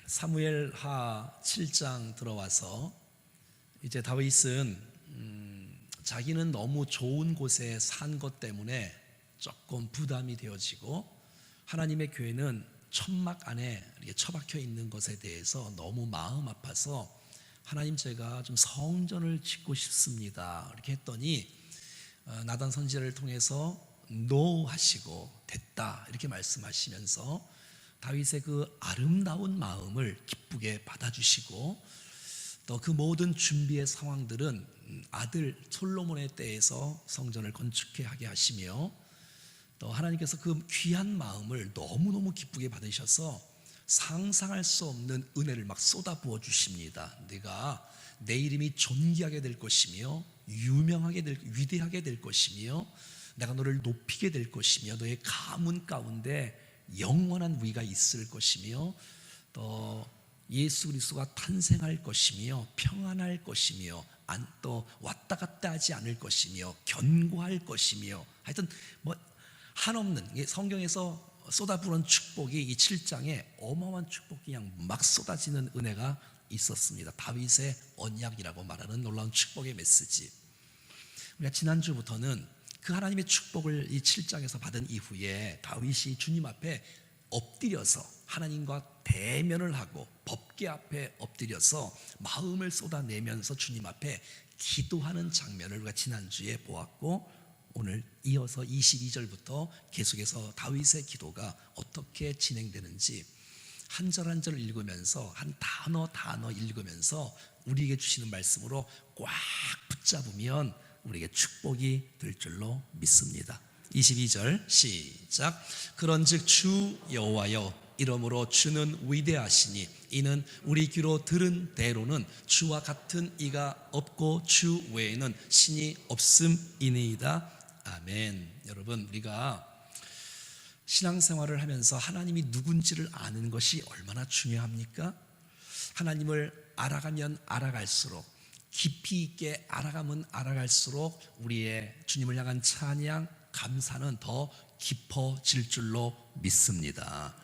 사무엘하 7장 들어와서 이제 다윗은 자기는 너무 좋은 곳에 산 것 때문에 조금 부담이 되어지고, 하나님의 교회는 천막 안에 이렇게 처박혀 있는 것에 대해서 너무 마음 아파서 하나님, 제가 좀 성전을 짓고 싶습니다 이렇게 했더니 나단 선지자를 통해서 노 하시고 됐다 이렇게 말씀하시면서 다윗의 그 아름다운 마음을 기쁘게 받아주시고, 또 그 모든 준비의 상황들은 아들 솔로몬의 때에서 성전을 건축해 하게 하시며, 또 하나님께서 그 귀한 마음을 너무너무 기쁘게 받으셔서 상상할 수 없는 은혜를 막 쏟아 부어 주십니다. 네가 내 이름이 존귀하게 될 것이며 위대하게 될 것이며, 내가 너를 높이게 될 것이며, 너의 가문 가운데 영원한 위가 있을 것이며, 또 예수 그리스도가 탄생할 것이며 평안할 것이며, 또 왔다 갔다 하지 않을 것이며 견고할 것이며, 하여튼 뭐 한없는 성경에서 쏟아부은 축복이 이 7장에 어마어마한 축복이 그냥 막 쏟아지는 은혜가 있었습니다. 다윗의 언약이라고 말하는 놀라운 축복의 메시지. 우리가 지난주부터는 그 하나님의 축복을 이 7장에서 받은 이후에 다윗이 주님 앞에 엎드려서 하나님과 대면을 하고 법궤 앞에 엎드려서 마음을 쏟아내면서 주님 앞에 기도하는 장면을 우리가 지난주에 보았고, 오늘 이어서 22절부터 계속해서 다윗의 기도가 어떻게 진행되는지 한 절 한 절 읽으면서, 한 단어 읽으면서 우리에게 주시는 말씀으로 꽉 붙잡으면 우리에게 축복이 될 줄로 믿습니다. 22절 시작. 그런즉 주 여호와여, 이러므로 주는 위대하시니 이는 우리 귀로 들은 대로는 주와 같은 이가 없고 주 외에는 신이 없음이니이다. 아멘. 여러분, 우리가 신앙생활을 하면서 하나님이 누군지를 아는 것이 얼마나 중요합니까? 하나님을 알아가면 알아갈수록, 깊이 있게 알아가면 알아갈수록 우리의 주님을 향한 찬양, 감사는 더 깊어질 줄로 믿습니다.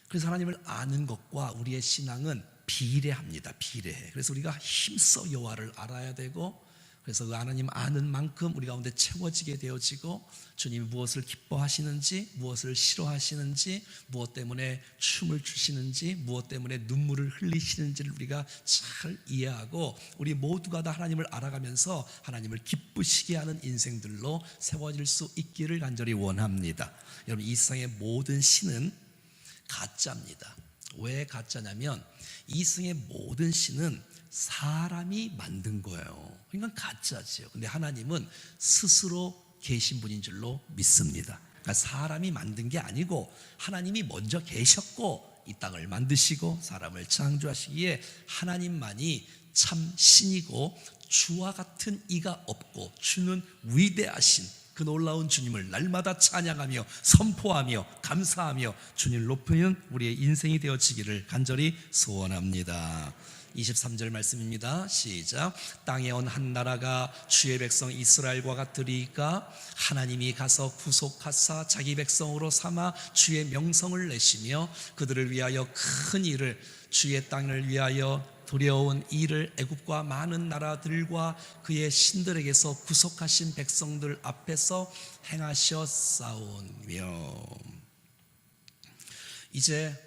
그래서 하나님을 아는 것과 우리의 신앙은 비례합니다. 비례해. 그래서 우리가 힘써 여호와를 알아야 되고, 그래서 그 하나님 아는 만큼 우리 가운데 채워지게 되어지고, 주님이 무엇을 기뻐하시는지, 무엇을 싫어하시는지, 무엇 때문에 춤을 추시는지, 무엇 때문에 눈물을 흘리시는지를 우리가 잘 이해하고, 우리 모두가 다 하나님을 알아가면서 하나님을 기쁘시게 하는 인생들로 세워질 수 있기를 간절히 원합니다. 여러분, 이 세상의 모든 신은 가짜입니다. 왜 가짜냐면 이 세상의 모든 신은 사람이 만든 거예요. 그러니까 가짜지요. 근데 하나님은 스스로 계신 분인 줄로 믿습니다. 그러니까 사람이 만든 게 아니고 하나님이 먼저 계셨고 이 땅을 만드시고 사람을 창조하시기에 하나님만이 참 신이고, 주와 같은 이가 없고 주는 위대하신 그 놀라운 주님을 날마다 찬양하며 선포하며 감사하며 주님을 높이는 우리의 인생이 되어지기를 간절히 소원합니다. 23절 말씀입니다. 시작. 땅에 온 한 나라가 주의 백성 이스라엘과 같으리까? 하나님이 가서 구속하사 자기 백성으로 삼아 주의 명성을 내시며 그들을 위하여 큰 일을, 주의 땅을 위하여 두려운 일을 애굽과 많은 나라들과 그의 신들에게서 구속하신 백성들 앞에서 행하셨사오며. 이제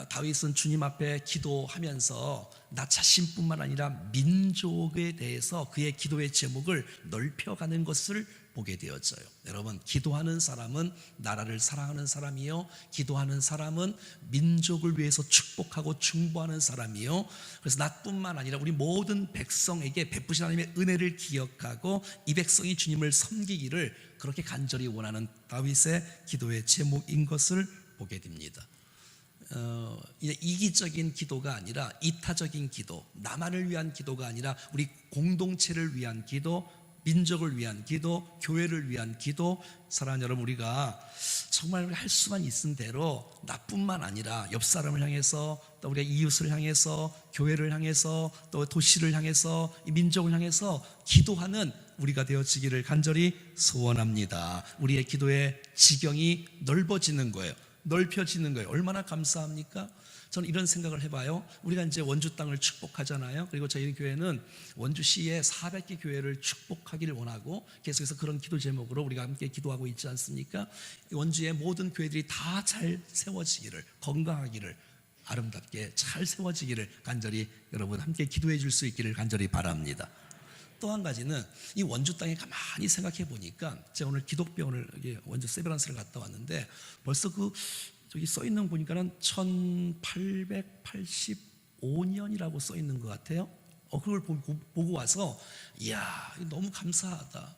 다윗은 주님 앞에 기도하면서 나 자신뿐만 아니라 민족에 대해서 그의 기도의 제목을 넓혀가는 것을 보게 되어져요. 여러분, 기도하는 사람은 나라를 사랑하는 사람이요, 기도하는 사람은 민족을 위해서 축복하고 중보하는 사람이요, 그래서 나뿐만 아니라 우리 모든 백성에게 베푸신 하나님의 은혜를 기억하고 이 백성이 주님을 섬기기를 그렇게 간절히 원하는 다윗의 기도의 제목인 것을 보게 됩니다. 이기적인 기도가 아니라 이타적인 기도, 나만을 위한 기도가 아니라 우리 공동체를 위한 기도, 민족을 위한 기도, 교회를 위한 기도. 사랑하는 여러분, 우리가 정말 할 수만 있은 대로 나뿐만 아니라 옆 사람을 향해서, 또 우리가 이웃을 향해서, 교회를 향해서, 또 도시를 향해서, 이 민족을 향해서 기도하는 우리가 되어지기를 간절히 소원합니다. 우리의 기도의 지경이 넓어지는 거예요. 넓혀지는 거예요. 얼마나 감사합니까? 저는 이런 생각을 해봐요. 우리가 이제 원주 땅을 축복하잖아요. 그리고 저희 교회는 원주시에 400개 교회를 축복하기를 원하고 계속해서 그런 기도 제목으로 우리가 함께 기도하고 있지 않습니까? 원주의 모든 교회들이 다 잘 세워지기를, 건강하기를, 아름답게 잘 세워지기를 간절히 여러분 함께 기도해 줄 수 있기를 간절히 바랍니다. 또 한 가지는 이 원주 땅에 가만히 생각해 보니까 제가 오늘 기독병원을 원주 세브란스를 갔다 왔는데 벌써 저기 써 있는 거 보니까는 1885년이라고 써 있는 것 같아요. 그걸 보고 와서 이야, 너무 감사하다.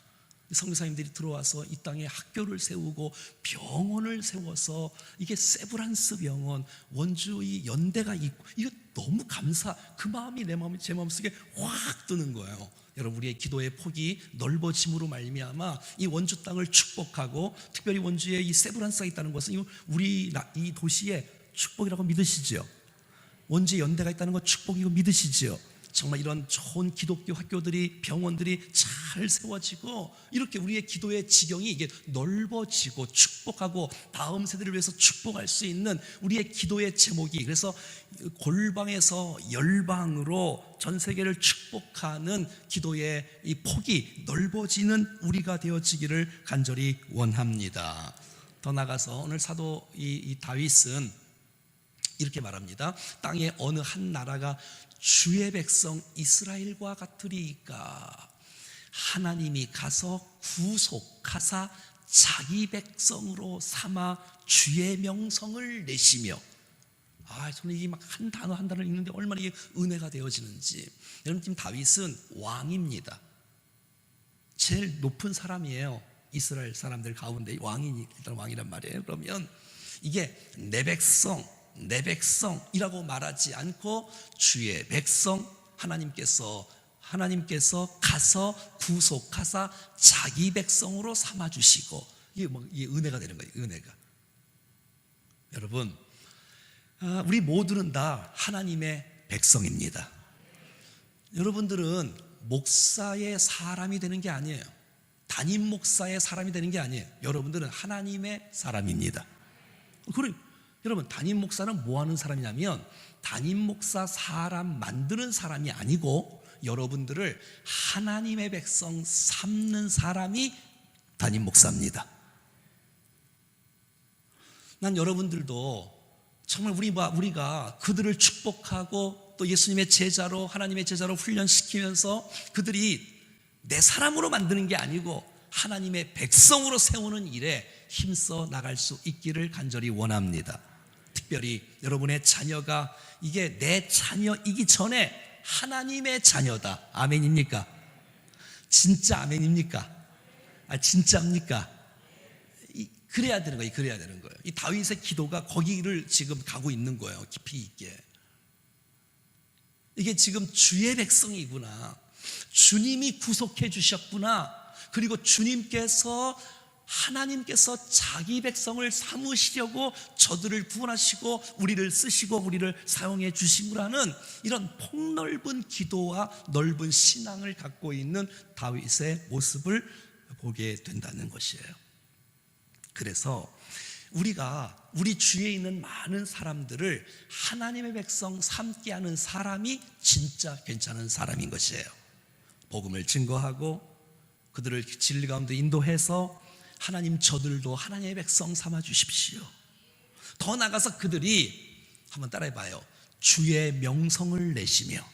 선교사님들이 들어와서 이 땅에 학교를 세우고 병원을 세워서 이게 세브란스 병원, 원주 이 연대가 있고 이거 너무 감사. 그 마음이 제 마음속에 확 드는 거예요. 여러분, 우리의 기도의 폭이 넓어짐으로 말미암아 이 원주 땅을 축복하고 특별히 원주에 이 세브란스가 있다는 것은 우리 이 도시의 축복이라고 믿으시지요? 원주에 연대가 있다는 것 축복이고 믿으시지요? 정말 이런 좋은 기독교 학교들이, 병원들이 잘 세워지고 이렇게 우리의 기도의 지경이 이게 넓어지고 축복하고 다음 세대를 위해서 축복할 수 있는 우리의 기도의 제목이, 그래서 골방에서 열방으로 전 세계를 축복하는 기도의 이 폭이 넓어지는 우리가 되어지기를 간절히 원합니다. 더 나아가서 오늘 사도 이 다윗은 이렇게 말합니다. 땅의 어느 한 나라가 주의 백성 이스라엘과 같으리까 하나님이 가서 구속하사 자기 백성으로 삼아 주의 명성을 내시며. 저는 이게 막 한 단어 한 단어를 읽는데 얼마나 이게 은혜가 되어지는지. 여러분, 지금 다윗은 왕입니다. 제일 높은 사람이에요. 이스라엘 사람들 가운데 왕이 일단 왕이란 말이에요. 그러면 이게 내 백성이라고 말하지 않고 주의 백성, 하나님께서 가서 구속하사 자기 백성으로 삼아주시고, 이게 은혜가 되는 거예요. 은혜가. 여러분, 우리 모두는 다 하나님의 백성입니다. 여러분들은 목사의 사람이 되는 게 아니에요. 담임 목사의 사람이 되는 게 아니에요. 여러분들은 하나님의 사람입니다. 그래, 여러분, 담임 목사는 뭐 하는 사람이냐면 담임 목사 사람 만드는 사람이 아니고 여러분들을 하나님의 백성 삼는 사람이 담임 목사입니다. 난 여러분들도 정말 우리가 그들을 축복하고 또 예수님의 제자로, 하나님의 제자로 훈련시키면서 그들이 내 사람으로 만드는 게 아니고 하나님의 백성으로 세우는 일에 힘써 나갈 수 있기를 간절히 원합니다. 특별히 여러분의 자녀가 이게 내 자녀이기 전에 하나님의 자녀다. 아멘입니까? 진짜 아멘입니까? 진짜입니까? 그래야 되는 거예요. 그래야 되는 거예요. 이 다윗의 기도가 거기를 지금 가고 있는 거예요. 깊이 있게. 이게 지금 주의 백성이구나. 주님이 구속해 주셨구나. 그리고 하나님께서 자기 백성을 삼으시려고 저들을 구원하시고 우리를 쓰시고 우리를 사용해 주시구라는 이런 폭넓은 기도와 넓은 신앙을 갖고 있는 다윗의 모습을 보게 된다는 것이에요. 그래서 우리 주위에 있는 많은 사람들을 하나님의 백성 삼게 하는 사람이 진짜 괜찮은 사람인 것이에요. 복음을 증거하고 그들을 진리 가운데 인도해서 하나님, 저들도 하나님의 백성 삼아 주십시오. 더 나아가서 그들이 한번 따라해봐요. 주의 명성을 내시며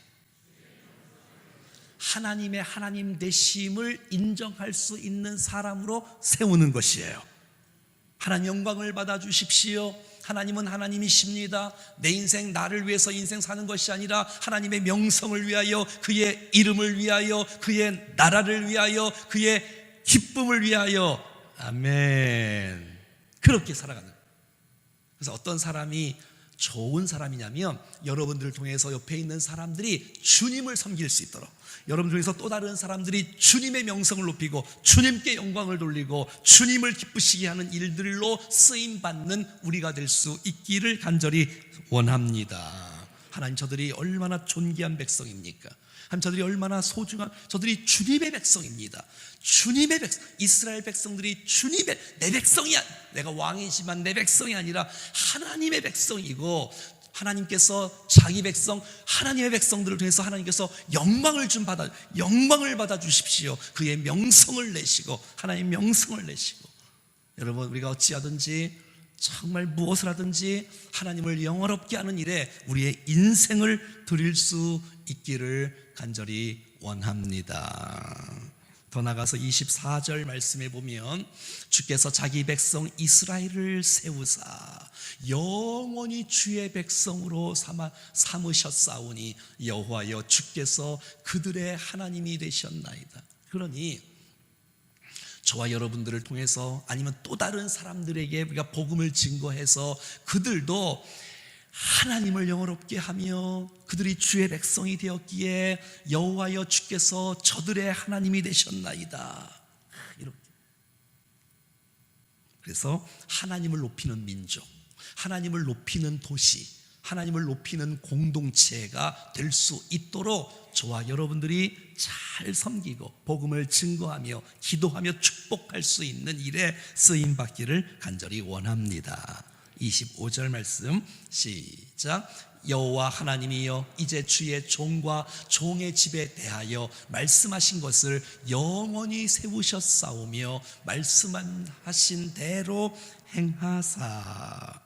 하나님의 하나님 되심을 인정할 수 있는 사람으로 세우는 것이에요. 하나님 영광을 받아 주십시오. 하나님은 하나님이십니다. 내 인생, 나를 위해서 인생 사는 것이 아니라 하나님의 명성을 위하여, 그의 이름을 위하여, 그의 나라를 위하여, 그의 기쁨을 위하여. 아멘. 그렇게 살아가는. 그래서 어떤 사람이 좋은 사람이냐면 여러분들을 통해서 옆에 있는 사람들이 주님을 섬길 수 있도록, 여러분 중에서 또 다른 사람들이 주님의 명성을 높이고 주님께 영광을 돌리고 주님을 기쁘시게 하는 일들로 쓰임받는 우리가 될 수 있기를 간절히 원합니다. 하나님, 저들이 얼마나 존귀한 백성입니까? 하나님, 저들이 얼마나 소중한, 저들이 주님의 백성입니다. 주님의 백성, 이스라엘 백성들이 내 백성이야. 내가 왕이지만 내 백성이 아니라 하나님의 백성이고, 하나님께서 자기 백성, 하나님의 백성들을 통해서 하나님께서 영광을 받아 주십시오. 그의 명성을 내시고, 하나님의 명성을 내시고. 여러분, 우리가 어찌하든지 정말 무엇을 하든지 하나님을 영화롭게 하는 일에 우리의 인생을 드릴 수 있기를 간절히 원합니다. 더 나아가서 24절 말씀에 보면, 주께서 자기 백성 이스라엘을 세우사 영원히 주의 백성으로 삼으셨사오니 여호와여 주께서 그들의 하나님이 되셨나이다. 그러니 저와 여러분들을 통해서, 아니면 또 다른 사람들에게 우리가 복음을 증거해서 그들도 하나님을 영화롭게 하며 그들이 주의 백성이 되었기에 여호와여 주께서 저들의 하나님이 되셨나이다. 이렇게. 그래서 하나님을 높이는 민족, 하나님을 높이는 도시, 하나님을 높이는 공동체가 될 수 있도록 저와 여러분들이 잘 섬기고 복음을 증거하며 기도하며 축복할 수 있는 일에 쓰임받기를 간절히 원합니다. 25절 말씀 시작. 여호와 하나님이여 이제 주의 종과 종의 집에 대하여 말씀하신 것을 영원히 세우셨사오며 말씀하신 대로 행하사.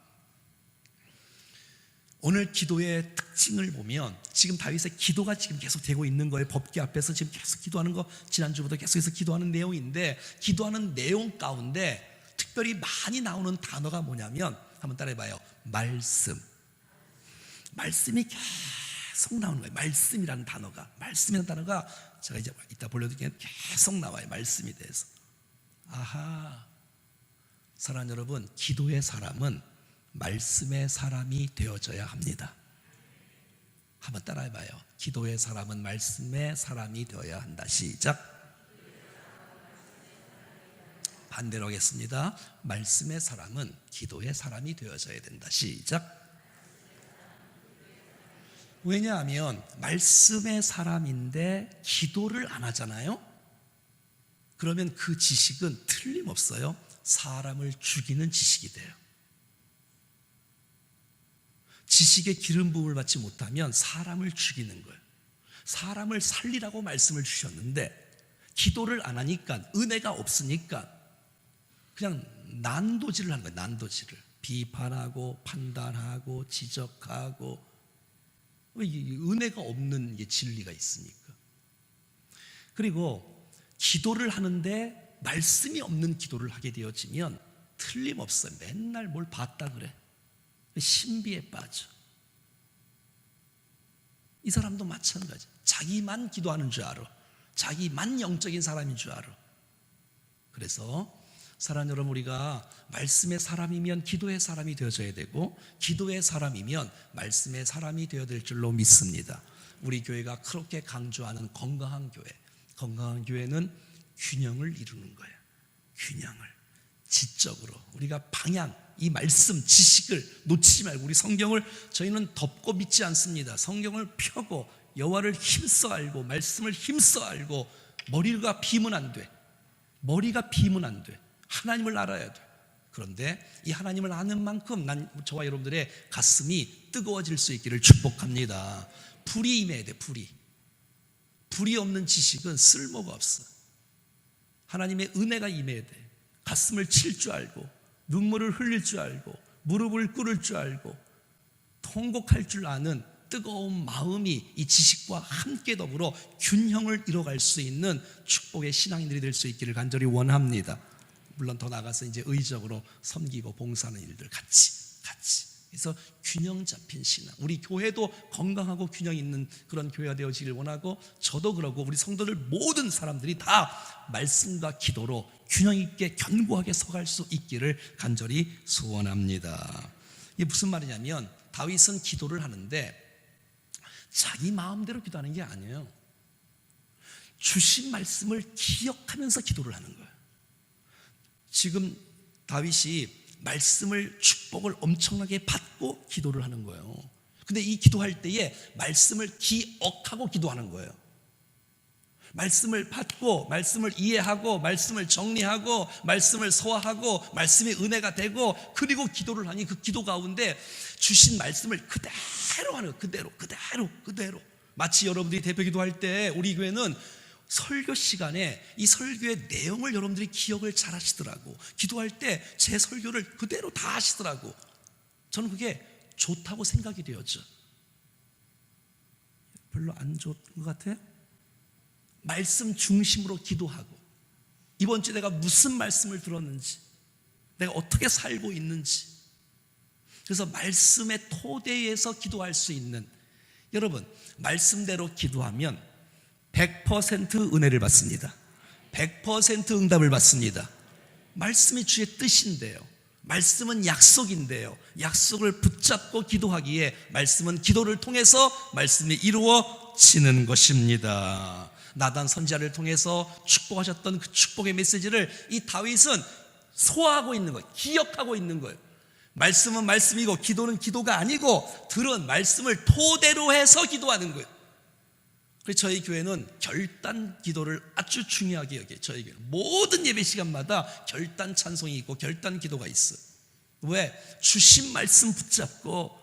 오늘 기도의 특징을 보면, 지금 다윗의 기도가 지금 계속 되고 있는 거예요. 법궤 앞에서 지금 계속 기도하는 거, 지난주부터 계속해서 기도하는 내용인데, 기도하는 내용 가운데 특별히 많이 나오는 단어가 뭐냐면, 한번 따라해봐요. 말씀이 계속 나오는 거예요. 말씀이라는 단어가 제가 이제 이따 보려드리면 계속 나와요. 말씀에 대해서. 아하, 사랑하는 여러분, 기도의 사람은 말씀의 사람이 되어져야 합니다. 한번 따라해봐요. 기도의 사람은 말씀의 사람이 되어야 한다. 시작. 반대로 하겠습니다. 말씀의 사람은 기도의 사람이 되어져야 된다. 시작. 왜냐하면 말씀의 사람인데 기도를 안 하잖아요. 그러면 그 지식은 틀림없어요. 사람을 죽이는 지식이 돼요. 지식의 기름 부음을 받지 못하면 사람을 죽이는 거예요. 사람을 살리라고 말씀을 주셨는데 기도를 안 하니까, 은혜가 없으니까 그냥 난도질을 하는 거예요. 난도질을. 비판하고 판단하고 지적하고. 은혜가 없는 게 진리가 있으니까. 그리고 기도를 하는데 말씀이 없는 기도를 하게 되어지면 틀림없어요. 맨날 뭘 봤다 그래. 신비에 빠져. 이 사람도 마찬가지. 자기만 기도하는 줄 알아. 자기만 영적인 사람인 줄 알아. 그래서 사랑하는 여러분, 우리가 말씀의 사람이면 기도의 사람이 되어져야 되고, 기도의 사람이면 말씀의 사람이 되어야 될 줄로 믿습니다. 우리 교회가 그렇게 강조하는 건강한 교회, 건강한 교회는 균형을 이루는 거예요. 균형을 지적으로 우리가 방향, 이 말씀 지식을 놓치지 말고, 우리 성경을 저희는 덮고 믿지 않습니다. 성경을 펴고 여호와를 힘써 알고 말씀을 힘써 알고, 머리가 비면 안 돼. 머리가 비면 안 돼. 하나님을 알아야 돼. 그런데 이 하나님을 아는 만큼 저와 여러분들의 가슴이 뜨거워질 수 있기를 축복합니다. 불이 임해야 돼. 불이 없는 지식은 쓸모가 없어. 하나님의 은혜가 임해야 돼. 가슴을 칠 줄 알고, 눈물을 흘릴 줄 알고, 무릎을 꿇을 줄 알고, 통곡할 줄 아는 뜨거운 마음이 이 지식과 함께 더불어 균형을 이뤄갈 수 있는 축복의 신앙인들이 될 수 있기를 간절히 원합니다. 물론 더 나아가서 이제 의적으로 섬기고 봉사하는 일들 같이. 그래서 균형 잡힌 신앙. 우리 교회도 건강하고 균형 있는 그런 교회가 되어지길 원하고, 저도 그러고 우리 성도들 모든 사람들이 다 말씀과 기도로 균형 있게 견고하게 서갈 수 있기를 간절히 소원합니다. 이게 무슨 말이냐면, 다윗은 기도를 하는데 자기 마음대로 기도하는 게 아니에요. 주신 말씀을 기억하면서 기도를 하는 거예요. 지금 다윗이 말씀을, 축복을 엄청나게 받고 기도를 하는 거예요. 근데 이 기도할 때에 말씀을 기억하고 기도하는 거예요. 말씀을 받고 말씀을 이해하고 말씀을 정리하고 말씀을 소화하고 말씀의 은혜가 되고 그리고 기도를 하니 그 기도 가운데 주신 말씀을 그대로 하는 거예요. 그대로. 마치 여러분들이 대표 기도할 때 우리 교회는 설교 시간에 이 설교의 내용을 여러분들이 기억을 잘 하시더라고. 기도할 때 제 설교를 그대로 다 하시더라고. 저는 그게 좋다고 생각이 되었죠. 별로 안 좋은 것 같아요? 말씀 중심으로 기도하고 이번 주에 내가 무슨 말씀을 들었는지 내가 어떻게 살고 있는지, 그래서 말씀의 토대에서 기도할 수 있는, 여러분 말씀대로 기도하면 100% 은혜를 받습니다. 100% 응답을 받습니다. 말씀이 주의 뜻인데요, 말씀은 약속인데요, 약속을 붙잡고 기도하기에 말씀은 기도를 통해서 말씀이 이루어지는 것입니다. 나단 선지자를 통해서 축복하셨던 그 축복의 메시지를 이 다윗은 소화하고 있는 거예요. 기억하고 있는 거예요. 말씀은 말씀이고 기도는 기도가 아니고 들은 말씀을 토대로 해서 기도하는 거예요. 그래서 저희 교회는 결단 기도를 아주 중요하게 여겨요. 저희 교회는 모든 예배 시간마다 결단 찬송이 있고 결단 기도가 있어요. 왜? 주신 말씀 붙잡고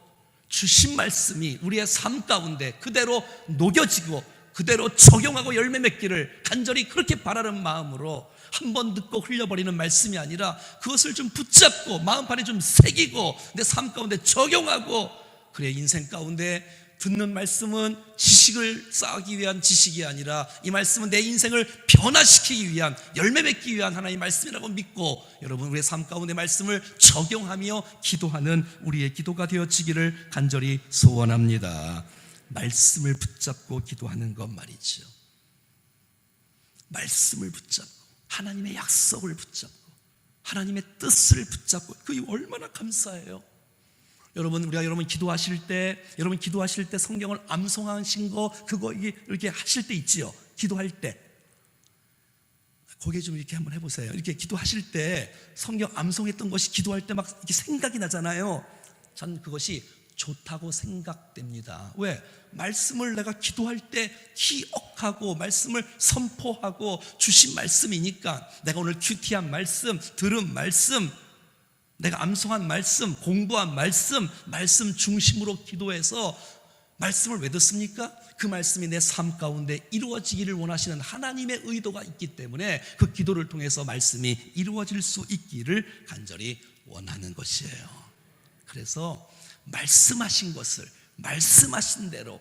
주신 말씀이 우리의 삶 가운데 그대로 녹여지고 그대로 적용하고 열매 맺기를 간절히 그렇게 바라는 마음으로 한 번 듣고 흘려버리는 말씀이 아니라 그것을 좀 붙잡고 마음판에 좀 새기고 내 삶 가운데 적용하고, 그래 인생 가운데 듣는 말씀은 지식을 쌓기 위한 지식이 아니라 이 말씀은 내 인생을 변화시키기 위한, 열매 맺기 위한 하나님의 말씀이라고 믿고 여러분 우리의 삶 가운데 말씀을 적용하며 기도하는 우리의 기도가 되어지기를 간절히 소원합니다. 말씀을 붙잡고 기도하는 것 말이죠. 말씀을 붙잡고 하나님의 약속을 붙잡고 하나님의 뜻을 붙잡고, 그게 얼마나 감사해요. 여러분 기도하실 때 성경을 암송하신 거 그거 이렇게 하실 때 있지요. 기도할 때 고개 좀 이렇게 한번 해보세요. 이렇게 기도하실 때 성경 암송했던 것이 기도할 때 막 이렇게 생각이 나잖아요. 전 그것이 좋다고 생각됩니다. 왜? 말씀을 내가 기도할 때 기억하고 말씀을 선포하고 주신 말씀이니까 내가 오늘 큐티한 말씀, 들은 말씀, 내가 암송한 말씀, 공부한 말씀, 말씀 중심으로 기도해서 말씀을 왜 듣습니까? 그 말씀이 내 삶 가운데 이루어지기를 원하시는 하나님의 의도가 있기 때문에 그 기도를 통해서 말씀이 이루어질 수 있기를 간절히 원하는 것이에요. 그래서 말씀하신 것을 말씀하신 대로,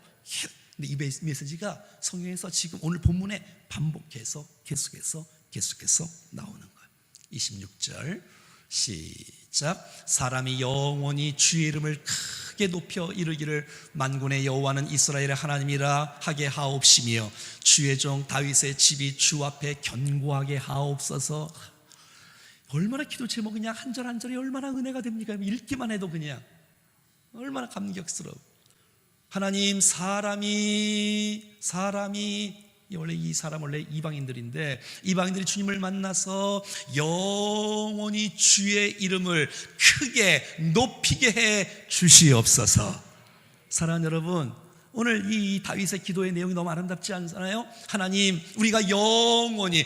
이 메시지가 성경에서 지금 오늘 본문에 반복해서 계속해서 나오는 거예요. 26절 시작. 사람이 영원히 주의 이름을 크게 높여 이르기를 만군의 여호와는 이스라엘의 하나님이라 하게 하옵시며 주의 종 다윗의 집이 주 앞에 견고하게 하옵소서. 얼마나 기도 제목 그냥 한 절 한 절이 얼마나 은혜가 됩니까? 읽기만 해도 그냥 얼마나 감격스러워. 하나님, 사람이 원래 이 사람 원래 이방인들인데 이방인들이 주님을 만나서 영원히 주의 이름을 크게 높이게 해 주시옵소서. 사랑하는 여러분, 오늘 이 다윗의 기도의 내용이 너무 아름답지 않나요? 하나님, 우리가 영원히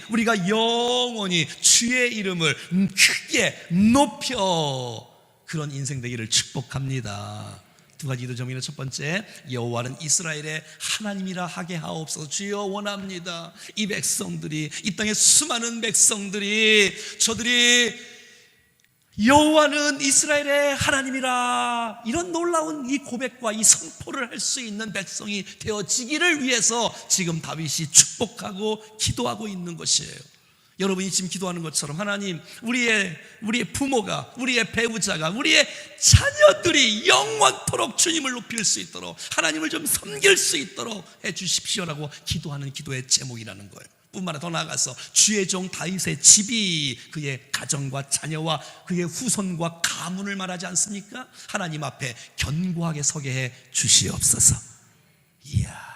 주의 이름을 크게 높여 그런 인생 되기를 축복합니다. 두 가지 기도 제목이나 첫 번째, 여호와는 이스라엘의 하나님이라 하게 하옵소서. 주여 원합니다. 이 백성들이, 이 땅의 수많은 백성들이 저들이 여호와는 이스라엘의 하나님이라 이런 놀라운 이 고백과 이 선포를 할 수 있는 백성이 되어지기를 위해서 지금 다윗이 축복하고 기도하고 있는 것이에요. 여러분이 지금 기도하는 것처럼 하나님, 우리의 부모가, 우리의 배우자가, 우리의 자녀들이 영원토록 주님을 높일 수 있도록, 하나님을 좀 섬길 수 있도록 해 주십시오라고 기도하는 기도의 제목이라는 거예요. 뿐만 아니라 더 나아가서 주의 종 다윗의 집이 그의 가정과 자녀와 그의 후손과 가문을 말하지 않습니까? 하나님 앞에 견고하게 서게 해 주시옵소서. 이야,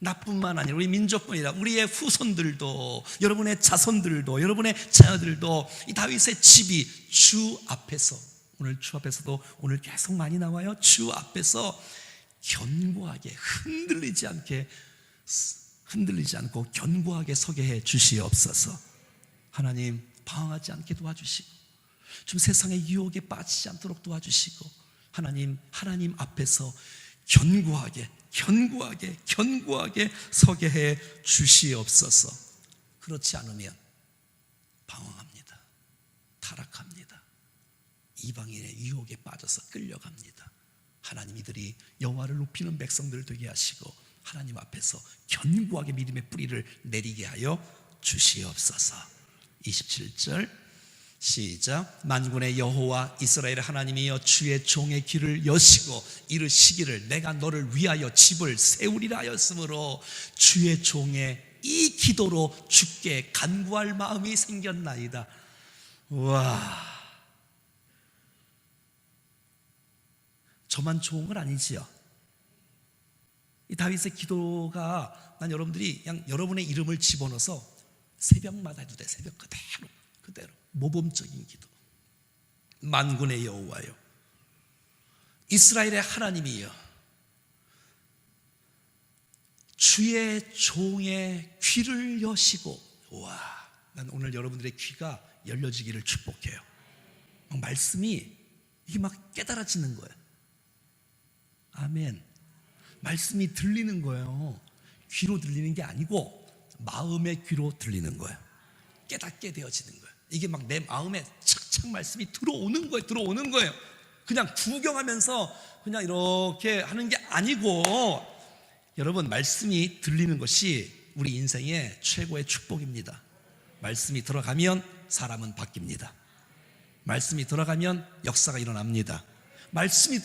나뿐만 아니라 우리 민족뿐이 아니라 우리의 후손들도, 여러분의 자손들도, 여러분의 자녀들도 이 다윗의 집이 주 앞에서, 오늘 주 앞에서도 오늘 계속 많이 나와요. 주 앞에서 견고하게 흔들리지 않게 흔들리지 않고 견고하게 서게 해 주시옵소서. 하나님, 방황하지 않게 도와주시고 좀 세상의 유혹에 빠지지 않도록 도와주시고 하나님 앞에서 견고하게 서게 해 주시옵소서. 그렇지 않으면 방황합니다. 타락합니다. 이방인의 유혹에 빠져서 끌려갑니다. 하나님, 이들이 여호와를 높이는 백성들 되게 하시고 하나님 앞에서 견고하게 믿음의 뿌리를 내리게 하여 주시옵소서. 27절 시작. 만군의 여호와 이스라엘의 하나님이여, 주의 종의 귀를 여시고 이르시기를 내가 너를 위하여 집을 세우리라 하였으므로 주의 종의 이 기도로 주께 간구할 마음이 생겼나이다. 와, 저만 좋은 건 아니지요. 이 다윗의 기도가, 난 여러분들이 그냥 여러분의 이름을 집어넣어서 새벽마다 해도 돼. 새벽 그대로 모범적인 기도. 만군의 여호와여, 이스라엘의 하나님이여, 주의 종의 귀를 여시고. 와, 난 오늘 여러분들의 귀가 열려지기를 축복해요. 말씀이 이게 막 깨달아지는 거예요. 아멘. 말씀이 들리는 거예요. 귀로 들리는 게 아니고 마음의 귀로 들리는 거예요. 깨닫게 되어지는 거예요. 이게 막 내 마음에 착착 말씀이 들어오는 거예요. 그냥 구경하면서 그냥 이렇게 하는 게 아니고, 여러분, 말씀이 들리는 것이 우리 인생의 최고의 축복입니다. 말씀이 들어가면 사람은 바뀝니다. 말씀이 들어가면 역사가 일어납니다. 말씀이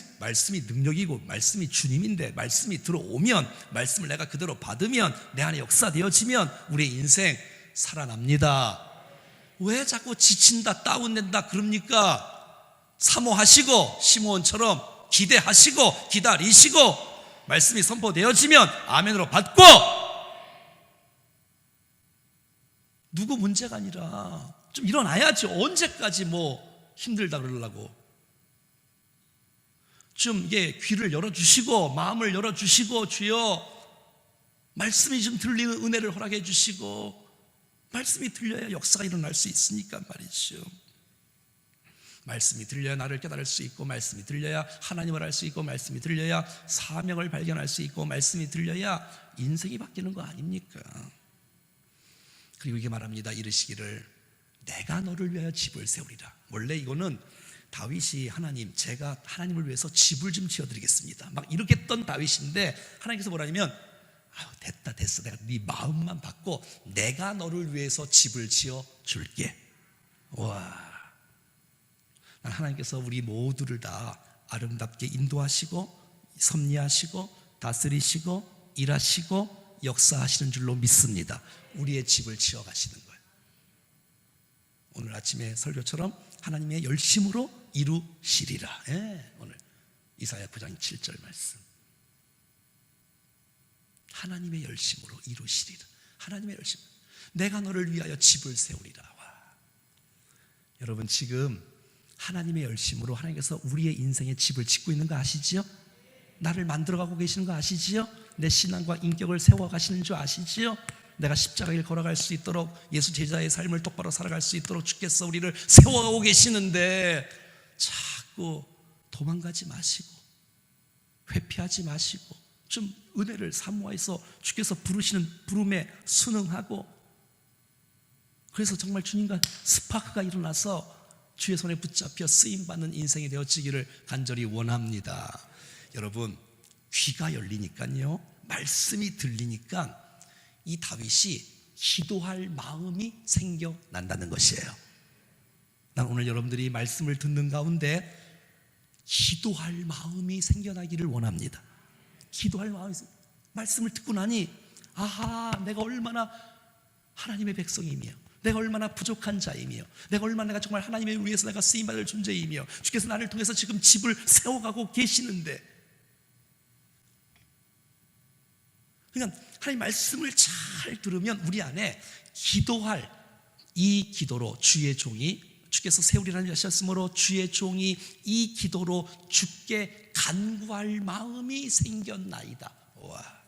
능력이고 말씀이 주님인데, 말씀이 들어오면, 말씀을 내가 그대로 받으면, 내 안에 역사되어지면 우리의 인생 살아납니다. 왜 자꾸 지친다, 다운된다 그럽니까? 사모하시고 시므온처럼 기대하시고 기다리시고 말씀이 선포되어지면 아멘으로 받고, 누구 문제가 아니라 좀 일어나야지. 언제까지 힘들다 그러려고. 좀 이게 귀를 열어주시고 마음을 열어주시고, 주여 말씀이 좀 들리는 은혜를 허락해 주시고, 말씀이 들려야 역사가 일어날 수 있으니까 말이죠. 말씀이 들려야 나를 깨달을 수 있고, 말씀이 들려야 하나님을 알 수 있고, 말씀이 들려야 사명을 발견할 수 있고, 말씀이 들려야 인생이 바뀌는 거 아닙니까? 그리고 이게 말합니다. 이르시기를 내가 너를 위하여 집을 세우리라. 원래 이거는 다윗이, 하나님, 제가 하나님을 위해서 집을 좀 지어드리겠습니다, 막 이렇게 했던 다윗인데, 하나님께서 뭐라냐면, 됐어, 내가 네 마음만 받고 내가 너를 위해서 집을 지어줄게. 와, 하나님께서 우리 모두를 다 아름답게 인도하시고 섭리하시고 다스리시고 일하시고 역사하시는 줄로 믿습니다. 우리의 집을 지어가시는 거예요. 오늘 아침에 설교처럼 하나님의 열심으로 이루시리라. 오늘 이사야 9장 7절 말씀. 하나님의 열심으로 이루시리라. 하나님의 열심. 내가 너를 위하여 집을 세우리라. 와. 여러분, 지금 하나님의 열심으로 하나님께서 우리의 인생에 집을 짓고 있는 거 아시지요? 나를 만들어가고 계시는 거 아시지요? 내 신앙과 인격을 세워가시는 줄 아시지요? 내가 십자가를 걸어갈 수 있도록, 예수 제자의 삶을 똑바로 살아갈 수 있도록 주께서 우리를 세워가고 계시는데, 자꾸 도망가지 마시고 회피하지 마시고 좀 은혜를 사모해서 주께서 부르시는 부름에 순응하고, 그래서 정말 주님과 스파크가 일어나서 주의 손에 붙잡혀 쓰임받는 인생이 되어지기를 간절히 원합니다. 여러분, 귀가 열리니까요, 말씀이 들리니까 이 다윗이 기도할 마음이 생겨난다는 것이에요. 난 오늘 여러분들이 말씀을 듣는 가운데 기도할 마음이 생겨나기를 원합니다. 기도할 마음이, 말씀을 듣고 나니, 아하, 내가 얼마나 하나님의 백성이며, 내가 얼마나 부족한 자이며, 내가 정말 하나님을 위해서 내가 쓰임받을 존재이며, 주께서 나를 통해서 지금 집을 세워가고 계시는데, 그러니까 하나님 말씀을 잘 들으면 우리 안에 기도할, 이 기도로 주의 종이, 주께서 세우리라는 하셨으므로 주의 종이 이 기도로 주께 간구할 마음이 생겼나이다. 와,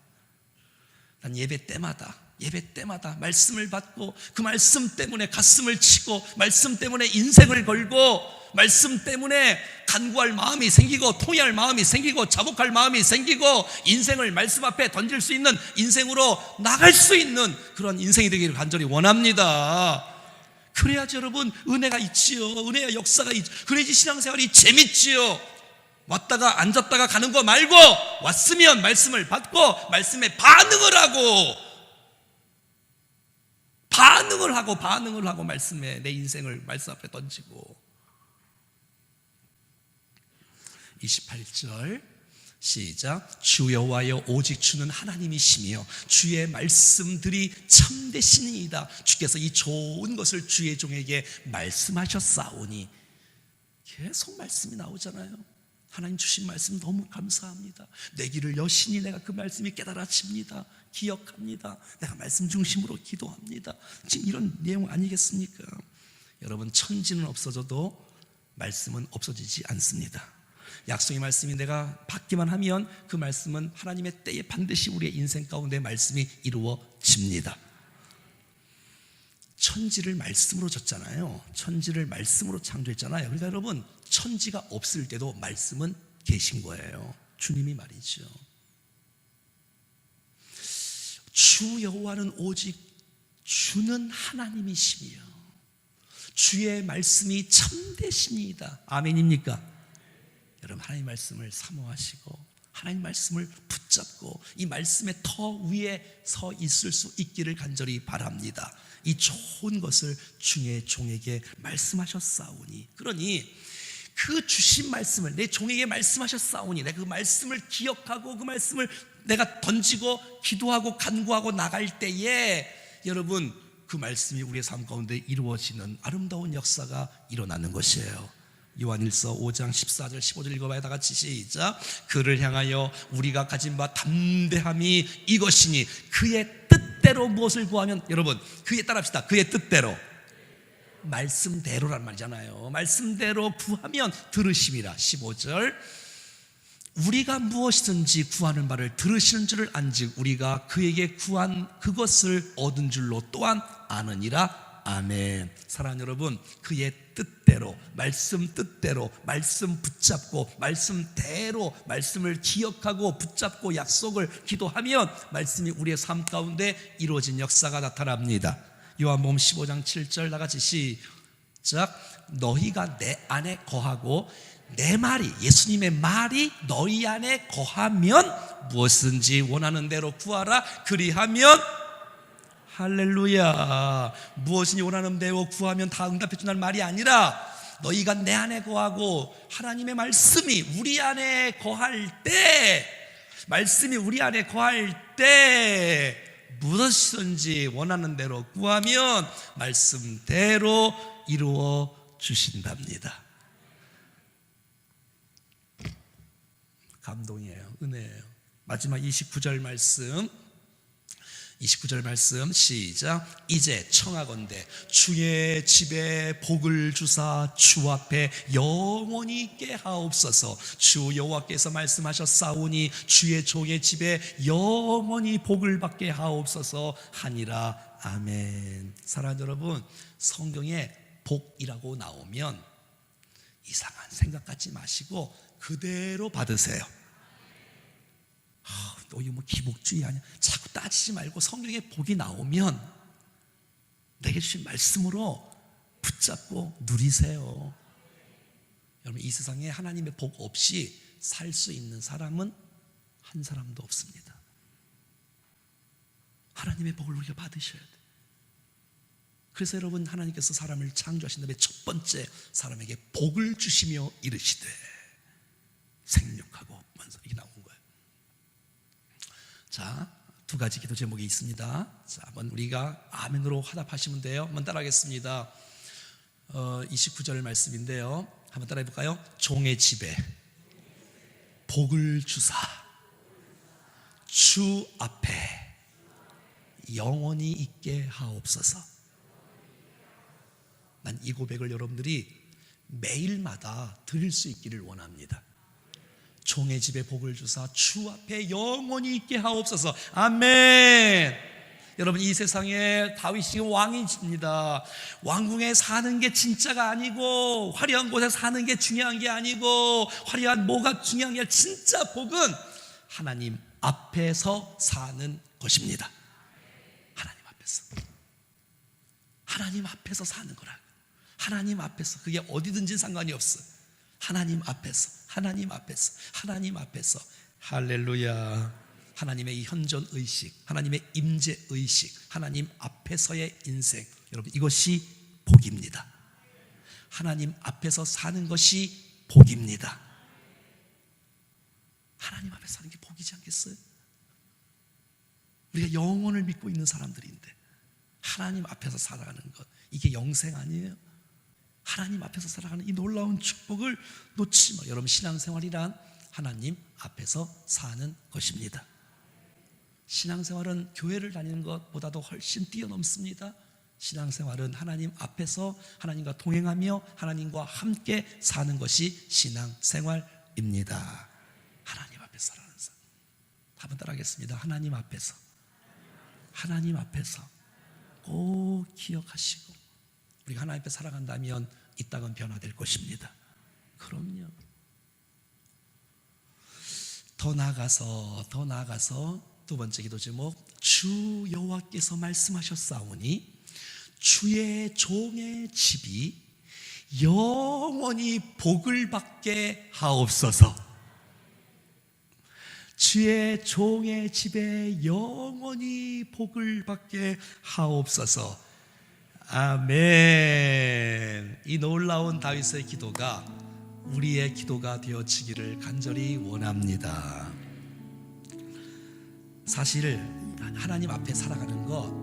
난 예배 때마다 말씀을 받고 그 말씀 때문에 가슴을 치고 말씀 때문에 인생을 걸고 말씀 때문에 간구할 마음이 생기고 통회할 마음이 생기고 자복할 마음이 생기고 인생을 말씀 앞에 던질 수 있는 인생으로 나갈 수 있는 그런 인생이 되기를 간절히 원합니다. 그래야지 여러분 은혜가 있지요. 은혜의 역사가 있죠. 그래야지 신앙생활이 재밌지요. 왔다가 앉았다가 가는 거 말고 왔으면 말씀을 받고 말씀에 반응을 하고 말씀에 내 인생을 말씀 앞에 던지고. 28절 시작. 주 여호와여 오직 주는 하나님이시며 주의 말씀들이 참되시니이다. 주께서 이 좋은 것을 주의 종에게 말씀하셨사오니. 계속 말씀이 나오잖아요. 하나님 주신 말씀 너무 감사합니다. 내 길을 여신히 내가 그 말씀이 깨달아집니다. 기억합니다. 내가 말씀 중심으로 기도합니다. 지금 이런 내용 아니겠습니까? 여러분 천지는 없어져도 말씀은 없어지지 않습니다. 약속의 말씀이 내가 받기만 하면 그 말씀은 하나님의 때에 반드시 우리의 인생 가운데 말씀이 이루어집니다. 천지를 말씀으로 졌잖아요. 천지를 말씀으로 창조했잖아요. 그러니까 여러분 천지가 없을 때도 말씀은 계신 거예요. 주님이 말이죠. 주 여호와는 오직 주는 하나님이시며 주의 말씀이 참되시니이다. 아멘입니까? 여러분 하나님 말씀을 사모하시고 하나님 말씀을 붙잡고 이 말씀의 터 위에 서 있을 수 있기를 간절히 바랍니다. 이 좋은 것을 주의 종에게 말씀하셨사오니. 그러니 그 주신 말씀을 내 종에게 말씀하셨사오니 내가 그 말씀을 기억하고 그 말씀을 내가 던지고 기도하고 간구하고 나갈 때에 여러분 그 말씀이 우리의 삶 가운데 이루어지는 아름다운 역사가 일어나는 것이에요. 요한일서 5장 14절 15절 읽어봐요. 다 같이 시작. 그를 향하여 우리가 가진 바 담대함이 이것이니 그의 뜻대로 무엇을 구하면, 여러분 그에 따라합시다. 그의 뜻대로, 말씀대로란 말이잖아요. 말씀대로 구하면 들으심이라. 15절 우리가 무엇이든지 구하는 바를 들으시는 줄을 안즉 우리가 그에게 구한 그것을 얻은 줄로 또한 아느니라. 아멘. 사랑하는 여러분, 그의 뜻대로, 말씀 뜻대로, 말씀 붙잡고 말씀대로 말씀을 기억하고 붙잡고 약속을 기도하면 말씀이 우리의 삶 가운데 이루어진 역사가 나타납니다. 요한복음 15장 7절 다 같이 시작. 너희가 내 안에 거하고 내 말이, 예수님의 말이 너희 안에 거하면 무엇든지 원하는 대로 구하라. 그리하면, 할렐루야, 무엇이니 원하는 대로 구하면 다 응답해 준다는 말이 아니라 너희가 내 안에 거하고 하나님의 말씀이 우리 안에 거할 때, 말씀이 우리 안에 거할 때 무엇이든지 원하는 대로 구하면 말씀대로 이루어 주신답니다. 감동이에요. 은혜예요. 마지막 29절 말씀 시작. 이제 청하건대 주의 집에 복을 주사 주 앞에 영원히 있게 하옵소서. 주 여호와께서 말씀하셨사오니 주의 종의 집에 영원히 복을 받게 하옵소서 하니라. 아멘. 사랑하는 여러분, 성경에 복이라고 나오면 이상한 생각 갖지 마시고 그대로 받으세요. 너 이거 뭐 기복주의 아니야? 자꾸 따지지 말고 성경에 복이 나오면 내게 주신 말씀으로 붙잡고 누리세요. 여러분, 이 세상에 하나님의 복 없이 살 수 있는 사람은 한 사람도 없습니다. 하나님의 복을 우리가 받으셔야 돼요. 그래서 여러분, 하나님께서 사람을 창조하신 다음에 첫 번째 사람에게 복을 주시며 이르시되 생육하고 번성이 나온 거예요. 자, 두 가지 기도 제목이 있습니다. 자, 한번 우리가 아멘으로 화답하시면 돼요. 한번 따라하겠습니다. 29절 말씀인데요. 한번 따라해 볼까요? 종의 집에 복을 주사 주 앞에 영원히 있게 하옵소서. 난 이 고백을 여러분들이 매일마다 드릴 수 있기를 원합니다. 종의 집에 복을 주사 주 앞에 영원히 있게 하옵소서. 아멘. 여러분, 이 세상에 다윗이 왕이십니다. 왕궁에 사는 게 진짜가 아니고, 화려한 곳에 사는 게 중요한 게 아니고, 화려한 뭐가 중요한 게 아니라 진짜 복은 하나님 앞에서 사는 것입니다. 하나님 앞에서. 하나님 앞에서 사는 거라고. 하나님 앞에서. 그게 어디든지 상관이 없어. 하나님 앞에서, 하나님 앞에서, 하나님 앞에서. 할렐루야. 하나님의 현존의식, 하나님의 임재의식, 하나님 앞에서의 인생, 여러분, 이것이 복입니다. 하나님 앞에서 사는 것이 복입니다. 하나님 앞에 사는 게 복이지 않겠어요? 우리가 영혼을 믿고 있는 사람들인데 하나님 앞에서 살아가는 것, 이게 영생 아니에요? 하나님 앞에서 살아가는 이 놀라운 축복을 놓치지 마. 여러분, 신앙생활이란 하나님 앞에서 사는 것입니다. 신앙생활은 교회를 다니는 것보다도 훨씬 뛰어넘습니다. 신앙생활은 하나님 앞에서 하나님과 동행하며 하나님과 함께 사는 것이 신앙생활입니다. 하나님 앞에서 살아가는 삶. 한번 따라하겠습니다. 하나님 앞에서, 하나님 앞에서 꼭 기억하시고, 우리가 하나님 앞에 살아간다면 이 땅은 변화될 것입니다. 그럼요. 더 나아가서 두 번째 기도 제목, 주 여호와께서 말씀하셨사오니 주의 종의 집이 영원히 복을 받게 하옵소서. 주의 종의 집에 영원히 복을 받게 하옵소서. 아멘. 이 놀라운 다윗의 기도가 우리의 기도가 되어지기를 간절히 원합니다. 사실 하나님 앞에 살아가는 것,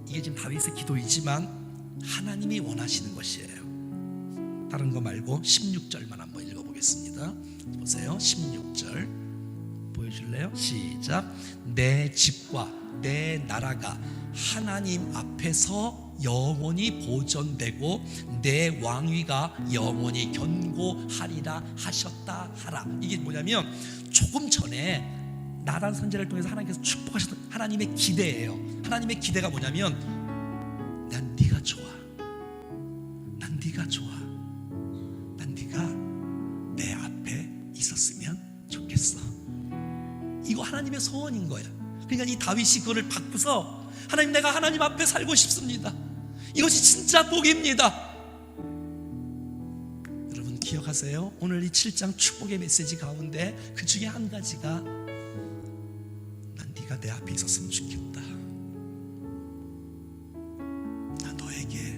이게 지금 다윗의 기도이지만 하나님이 원하시는 것이에요. 다른 거 말고 16절만 한번 읽어보겠습니다. 보세요. 16절 보여줄래요? 시작. 내 집과 내 나라가 하나님 앞에서 영원히 보존되고 내 왕위가 영원히 견고하리라 하셨다 하라. 이게 뭐냐면 조금 전에 나단 선지자를 통해서 하나님께서 축복하셨던 하나님의 기대예요. 하나님의 기대가 뭐냐면, 난 네가 좋아, 난 네가 좋아, 난 네가 내 앞에 있었으면 좋겠어. 이거 하나님의 소원인 거야. 그러니까 이 다윗이 그거를 바꾸서, 하나님, 내가 하나님 앞에 살고 싶습니다. 이것이 진짜 복입니다. 여러분 기억하세요? 오늘 이 7장 축복의 메시지 가운데 그 중에 한 가지가, 네가 내 앞에 있었으면 좋겠다. 나 너에게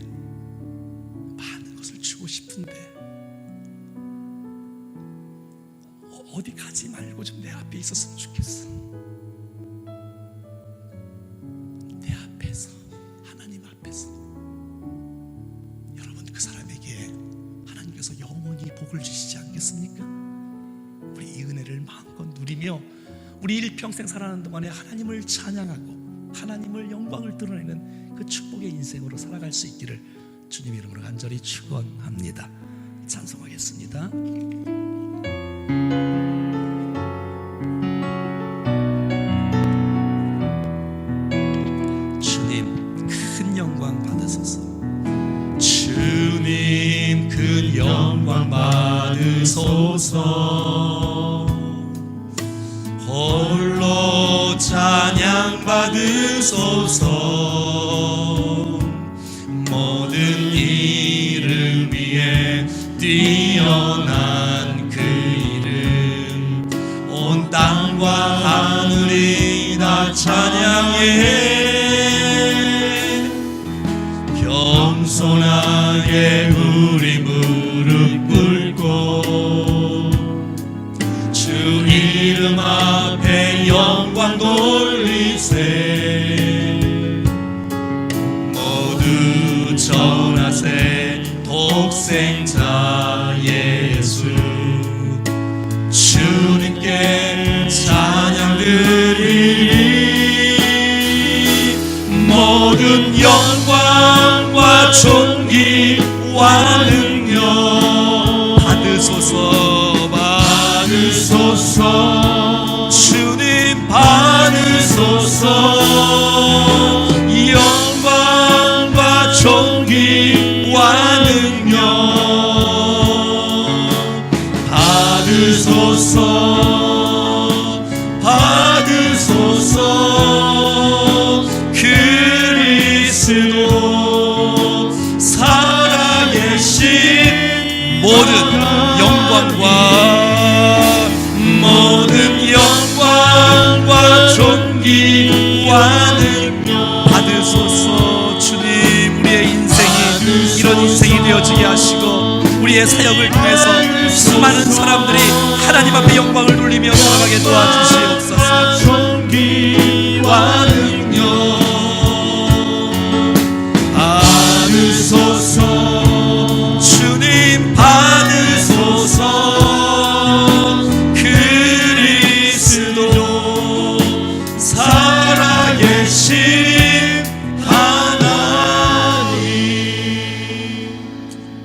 많은 것을 주고 싶은데 어디 가지 말고 좀 내 앞에 있었으면 좋겠어. 내 앞에서, 하나님 앞에서. 여러분, 그 사람에게 하나님께서 영원히 복을 주시지 않겠습니까? 우리 이 은혜를 마음껏 누리며 우리 일평생 살아가는 동안에 하나님을 찬양하고 하나님을 영광을 드러내는 그 축복의 인생으로 살아갈 수 있기를 주님 이름으로 간절히 축원합니다. 찬송하겠습니다. 주님 큰 영광 받으소서. 주님 큰 영광 받으소서. 홀로 찬양 받으소서. 모든 이름 위에 뛰어난 그 이름, 온 땅과 하늘이 다 찬양해. 겸손하게 우리 무릎 꿇고 주 이름 앞에 영광 돌리세. 모두 전하세 독생자 예수. 주님께 찬양 드리리. 모든 영광과 존귀와 능력 받으소서. 받으소서. 받으소서. 주님 받으소서. 영광과 존귀와 능력 받으소서. 받으소서. 그리스도 살아계신 모든 영광과 존귀와 능력 받으소서. 주님, 우리의 인생이 이런 인생이 되어지게 하시고 우리의 사역을 통해서 수많은 사람들이 하나님 앞에 영광을 돌리며 살아가게 도와주시옵소서. 존귀와 능력 받으소서. 주님 받으소서. 그리스도 살아계신 하나님.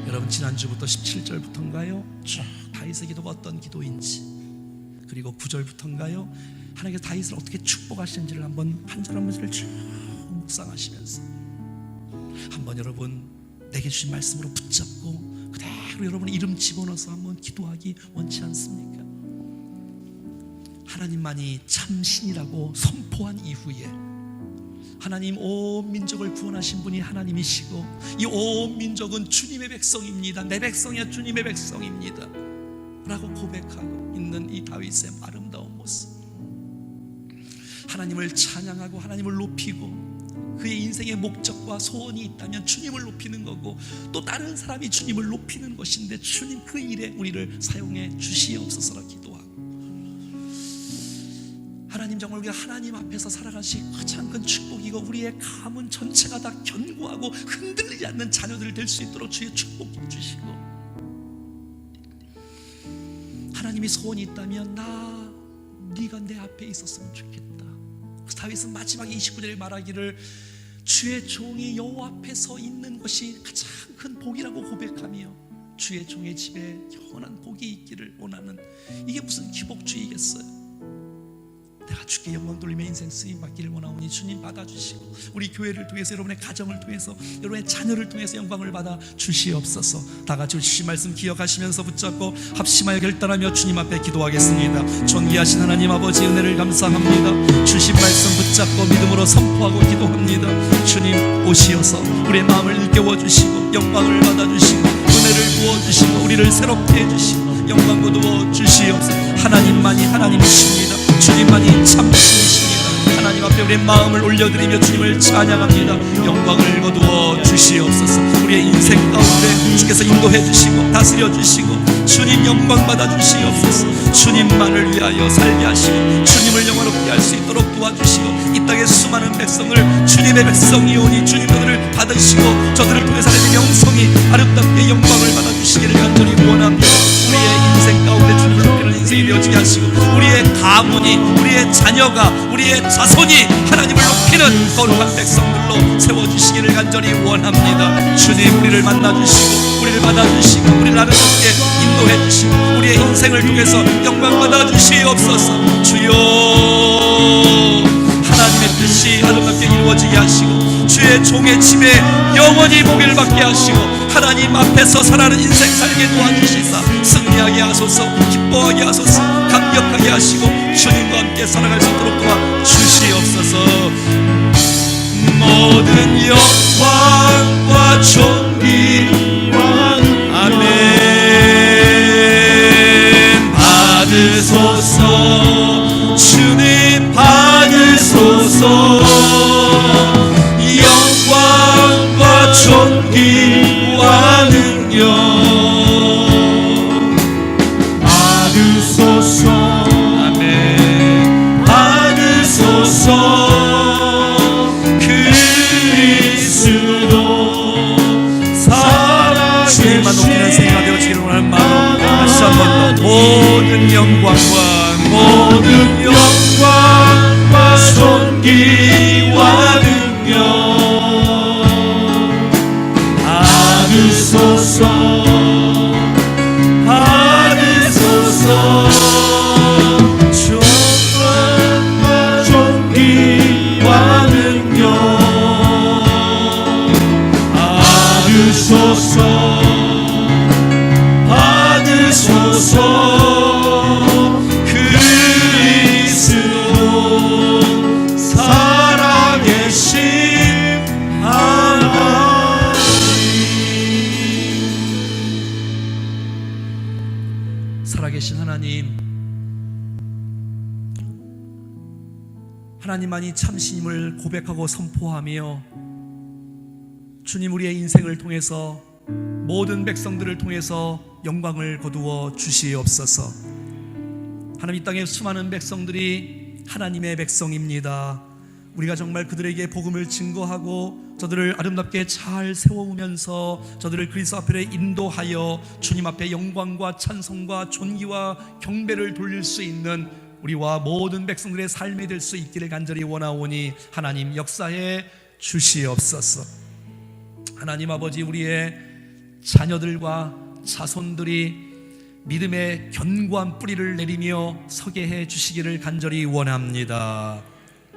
여러분, 지난주부터 17절부터인가요? 쭉 다윗의 기도가 어떤 기도인지, 그리고 9절부터인가요? 하나님께서 다윗을 어떻게 축복하시는지를 한번 한 절 한 절을 쭉 묵상하시면서 한번 여러분 내게 주신 말씀으로 붙잡고 그대로 여러분의 이름 집어넣어서 한번 기도하기 원치 않습니까? 하나님만이 참 신이라고 선포한 이후에 하나님 온 민족을 구원하신 분이 하나님이시고 이 온 민족은 주님의 백성입니다. 내 백성이야 주님의 백성입니다 라고 고백하고 있는 이 다윗의 아름다운 모습, 하나님을 찬양하고 하나님을 높이고 그의 인생의 목적과 소원이 있다면 주님을 높이는 거고 또 다른 사람이 주님을 높이는 것인데 주님 그 일에 우리를 사용해 주시옵소서라 기도하고, 하나님 정말 우리가 하나님 앞에서 살아가시 가장 큰 축복이고 우리의 가문 전체가 다 견고하고 흔들리지 않는 자녀들 될 수 있도록 주의 축복 주시고, 하나님이 소원이 있다면 네가 내 앞에 있었으면 좋겠다. 다윗은 마지막에 29절에 말하기를 주의 종이 여호와 앞에 서 있는 것이 가장 큰 복이라고 고백하며 주의 종의 집에 영원한 복이 있기를 원하는, 이게 무슨 기복주의겠어요? 내가 주께 영광 돌리며 인생 쓰임 받기를 원하오니 주님 받아주시고 우리 교회를 통해서 여러분의 가정을 통해서 여러분의 자녀를 통해서 영광을 받아 주시옵소서. 다 같이 주신 말씀 기억하시면서 붙잡고 합심하여 결단하며 주님 앞에 기도하겠습니다. 존귀하신 하나님 아버지 은혜를 감사합니다. 주신 말씀 붙잡고 믿음으로 선포하고 기도합니다. 주님 오시어서 우리의 마음을 일깨워 주시고 영광을 받아 주시고 은혜를 부어 주시고 우리를 새롭게 해 주시고 영광 거두어 주시옵소서. 하나님만이 하나님이십니다. 주님만이 참신이십니다. 하나님 앞에 우리의 마음을 올려드리며 주님을 찬양합니다. 영광을 거두어 주시옵소서. 우리의 인생 가운데 주께서 인도해 주시고 다스려 주시고 주님 영광 받아 주시옵소서. 주님만을 위하여 살게 하시고 주님을 영화롭게 할 수 있도록 도와주시고 이 땅의 수많은 백성을 주님의 백성이오니 주님 너를 받으시고 저들을 통해서 하나님의 영성이 아름답게 영광을 받아 주시기를 간절히 원합니다. 우리의 인생 가운데 주님을 높이는 인생이 되어지게 하시고 우리의 가문이, 우리의 자녀가, 우리의 자손이 하나님을 높이는 거룩한 백성들로 세워주시기를 간절히 원합니다. 주님 우리를 만나주시고 우리를 받아주시고 우리를 아름답게 인도해주시고 우리의 인생을 통해서 영광 받아주시옵소서. 주여 하나님의 뜻이 아름답게 이루어지게 하시고 주의 종의 집에 영원히 복을 받게 하시고 하나님 앞에서 살아가는 인생 살게 도와주시사 승리하게 하소서. 기뻐하게 하소서. 감격하게 하시고 주님과 함께 살아갈 수 있도록 도와주시옵소서. 모든 영광과 존귀와 아멘 받으소서. 주님 받으소서. 영광과 존귀와 능력 받으소서. 아멘 받으소서. 주님만 높이는 생애가 되어지기를 원하는 마음으로 다시 한 번 더 모든 영광과 존귀와 능력 받으소서. 받으소서. 하나님만이 참신임을 고백하고 선포하며 주님 우리의 인생을 통해서 모든 백성들을 통해서 영광을 거두어 주시옵소서. 하나님, 이 땅의 수많은 백성들이 하나님의 백성입니다. 우리가 정말 그들에게 복음을 증거하고 저들을 아름답게 잘 세워오면서 저들을 그리스도 앞에 인도하여 주님 앞에 영광과 찬송과 존귀와 경배를 돌릴 수 있는 우리와 모든 백성들의 삶이 될 수 있기를 간절히 원하오니 하나님 역사해 주시옵소서. 하나님 아버지, 우리의 자녀들과 자손들이 믿음의 견고한 뿌리를 내리며 서게 해 주시기를 간절히 원합니다.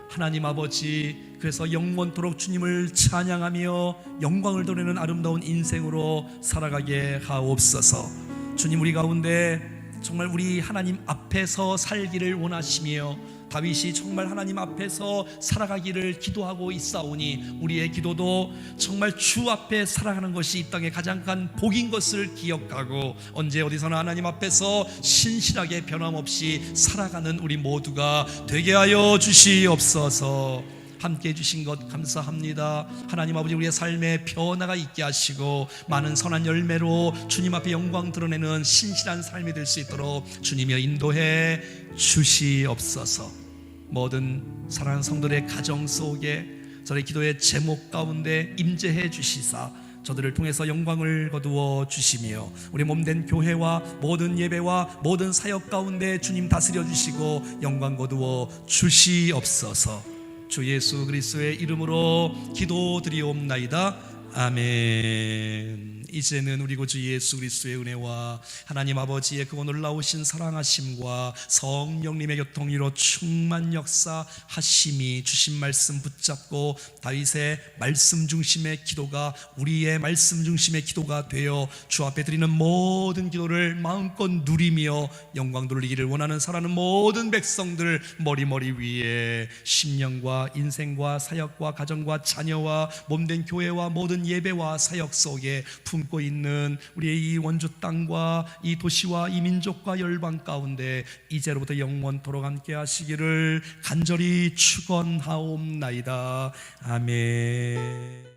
하나님 아버지, 그래서 영원토록 주님을 찬양하며 영광을 돌리는 아름다운 인생으로 살아가게 하옵소서. 주님, 우리 가운데 정말 우리 하나님 앞에서 살기를 원하시며 다윗이 정말 하나님 앞에서 살아가기를 기도하고 있사오니 우리의 기도도 정말 주 앞에 살아가는 것이 이 땅의 가장 큰 복인 것을 기억하고 언제 어디서나 하나님 앞에서 신실하게 변함없이 살아가는 우리 모두가 되게 하여 주시옵소서. 함께 해주신 것 감사합니다. 하나님 아버지, 우리의 삶에 변화가 있게 하시고 많은 선한 열매로 주님 앞에 영광 드러내는 신실한 삶이 될 수 있도록 주님이 인도해 주시옵소서. 모든 사랑하는 성도들의 가정 속에 저의 기도의 제목 가운데 임재해 주시사 저들을 통해서 영광을 거두어 주시며 우리 몸된 교회와 모든 예배와 모든 사역 가운데 주님 다스려 주시고 영광 거두어 주시옵소서. 주 예수 그리스도의 이름으로 기도드리옵나이다. 아멘. 이제는 우리 구주 예수 그리스도의 은혜와 하나님 아버지의 그 놀라우신 사랑하심과 성령님의 교통으로 충만 역사하심이 주신 말씀 붙잡고 다윗의 말씀 중심의 기도가 우리의 말씀 중심의 기도가 되어 주 앞에 드리는 모든 기도를 마음껏 누리며 영광 돌리기를 원하는 사랑하는 모든 백성들 머리 위에 심령과 인생과 사역과 가정과 자녀와 몸된 교회와 모든 예배와 사역 속에 품고 있는 우리의 이 원주 땅과 이 도시와 이 민족과 열방 가운데 이제로부터 영원토록 함께 하시기를 간절히 축원하옵나이다. 아멘.